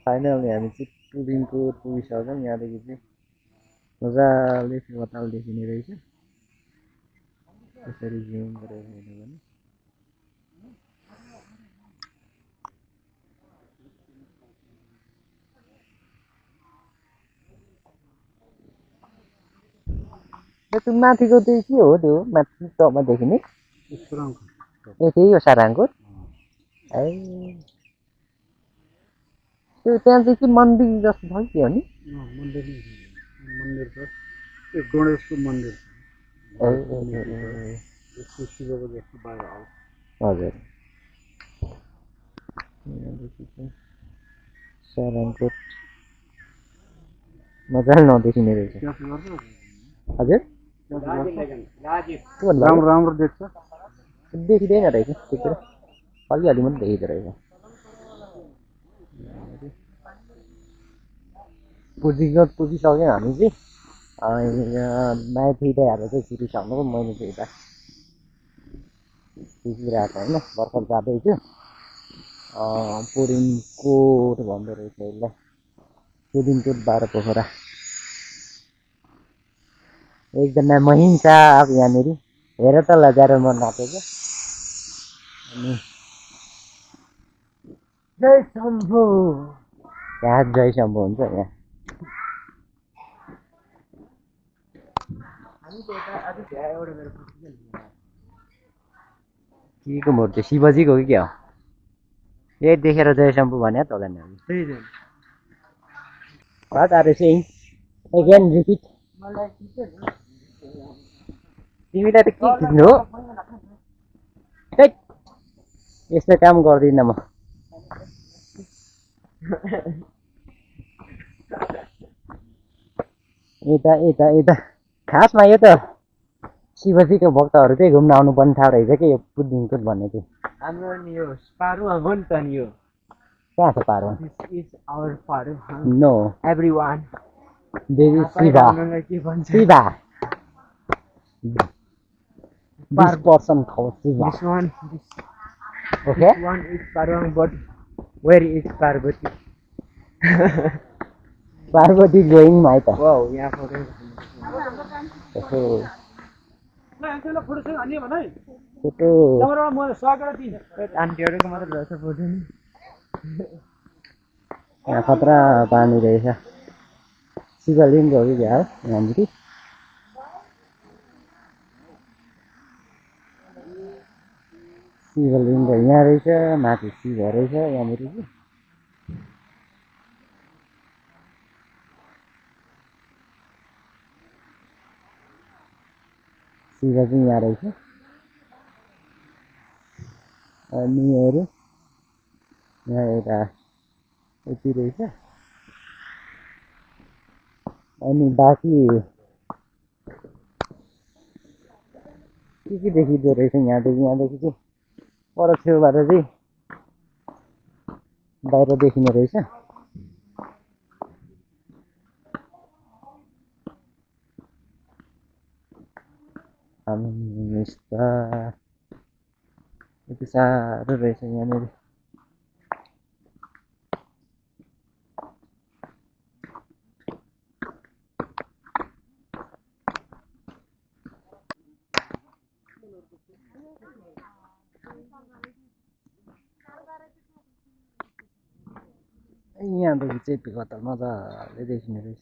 Finally हामी चाहिँ टुरिङको पुगिसक्यौँ। यहाँदेखि चाहिँ मजाले फेवाताल देखिने रहेछ। यसरी जुम गरेर हेर्नु भने त्यो माथिको चाहिँ के हो त्यो माथि टपमा देखिने? ए त्यही हो साराङको? ए त्यो त्यहाँ चाहिँ के मन्दिर जस्तो छ कि के हो नि? मन्दिर छ त्यो गणेशको मन्दिर छ शिवको जस्तो बाहिर आउँछ। हजुर यहाँदेखि चाहिँ साराङकोट मजाले नदेखिने रहेछ। हजुर राम्रो देख्छ। देखिँदैन रहेछ त्यतिर, अलिअलि मात्रै देखिँदो रहेछ। पुगिसक्यौँ हामी चाहिँ। माथि त अब चाहिँ पुगिसक्नु पो मैले चाहिँ यता पुगिरहेको होइन, भर्खर जाँदैछु। पुरिङकोट भन्दो रहेछ यसलाई, पुरिङकोट 12 पोखरा। एकजना महिन्सा अब यहाँनिर हेर त लजाएर मन नाचेको। अनि जय शम्भु, यहाँ जय शम्भु हुन्छ यहाँ। के को मूर्ति? शिवजीको कि क्या हो? यही देखेर जय शम्भु भने त होला नि। What are you saying? Again repeat. तिमीलाई त के खिच्नु हो? यस्तो काम गर्दिनँ म। यता खासमा यो त शिवजीको भक्तहरू चाहिँ घुम्न आउनुपर्ने ठाउँ रहेछ कि यो पुरिङकोट भन्ने चाहिँ। हाम्रो नि यो पारुवा हो नि त नि यो। कहाँ छ पारुवा? This is our Paru. No. Everyone. This is Shiva. Shiva. This person called Shiva. This one. Okay. This one is Paru, but where is Parvati? Parvati going माइत. Wow, यहाँ फोटो. फोटो आन्टीहरूको मात्र रहेछ फोटो नि। यहाँ खतरा पानी रहेछ। शिवलिङ्ग हो कि क्या हो यहाँनिर? शिवलिङ्ग यहाँ रहेछ, माथि शिव रहेछ यहाँनिर चाहिँ। शिव चाहिँ यहाँ रहेछ। अनि अरू यहाँ एउटा यति रहेछ। अनि बाँकी के देखिँदो रहेछ यहाँदेखि चाहिँ पर छेउबाट चाहिँ बाहिर देखिने रहेछ। यति साह्रो रहेछ यहाँनिर। यहाँदेखि चाहिँ फेवाताल मजाले देखिने रहेछ।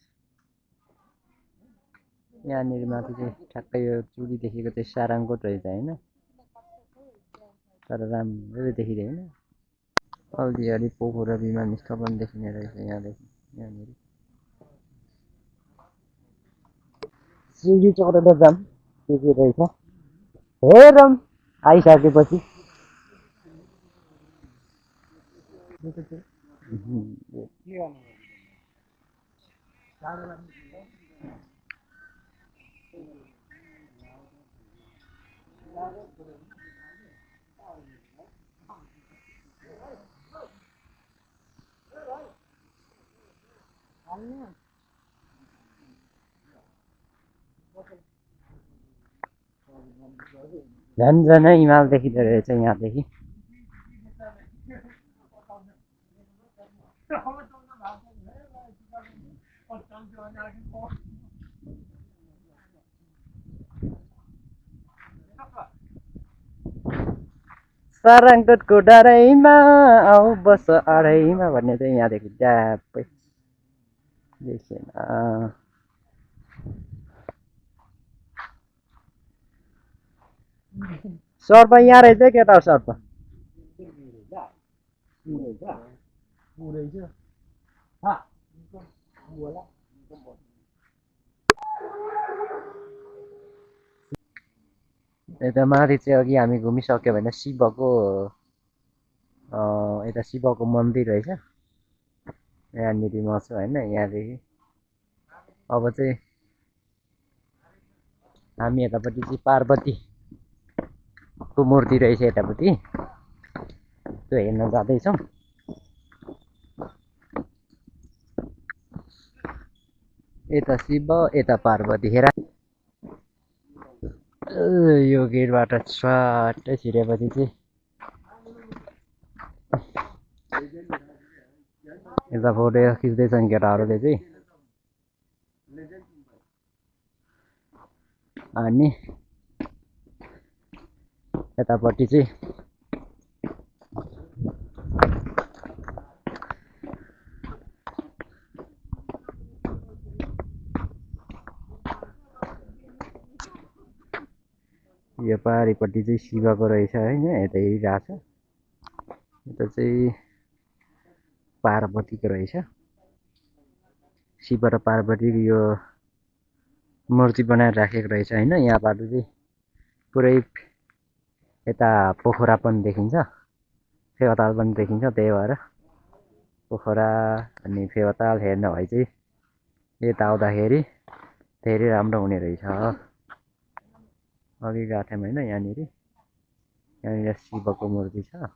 यहाँनिर माथि चाहिँ ठ्याक्कै यो चुडी देखेको चाहिँ साराङकोट रहेछ होइन, तर राम्ररी देखिँदैन। अलिअलि पोखरा विमानस्थल पनि देखिने रहेछ यहाँदेखि। यहाँनिर सिडी चढेर जाम के रहेछ हेरौँ आइसकेपछि। झन् हिमाल देखिँदो रहेछ यहाँदेखि। सारङ्गको डराइमा आऊ बस अडाइमा भन्ने चाहिँ यहाँदेखि ट्यापै देखिएन। सर्प यहाँ रहेछ है केटा सर्प। यता माथि चाहिँ अघि हामी घुमिसक्यो भने शिवको यता शिवको मन्दिर रहेछ। यहाँनिर म छु होइन। यहाँदेखि अब चाहिँ हामी यतापट्टि चाहिँ पार्वतीको मूर्ति रहेछ यतापट्टि, त्यो हेर्न जाँदैछौँ। यता शिव यता पार्वती हेर। यो गेटबाट स्वाटै छिरेपछि चाहिँ यता फोटो खिच्दैछन् केटाहरूले चाहिँ। अनि यतापट्टि चाहिँ यो पारिपट्टि चाहिँ शिवको रहेछ होइन। यता हेरिरहेको छ। यता चाहिँ पार्वतीको रहेछ। शिव र पार्वतीको यो मूर्ति बनाएर राखेको रहेछ होइन। यहाँबाट चाहिँ पुरै यता पोखरा पनि देखिन्छ, फेवाताल पनि देखिन्छ। त्यही भएर पोखरा अनि फेवाताल हेर्न भए चाहिँ यता आउँदाखेरि धेरै राम्रो हुने रहेछ। अघि गएको थियौँ होइन। यहाँनिर शिवको मूर्ति छ।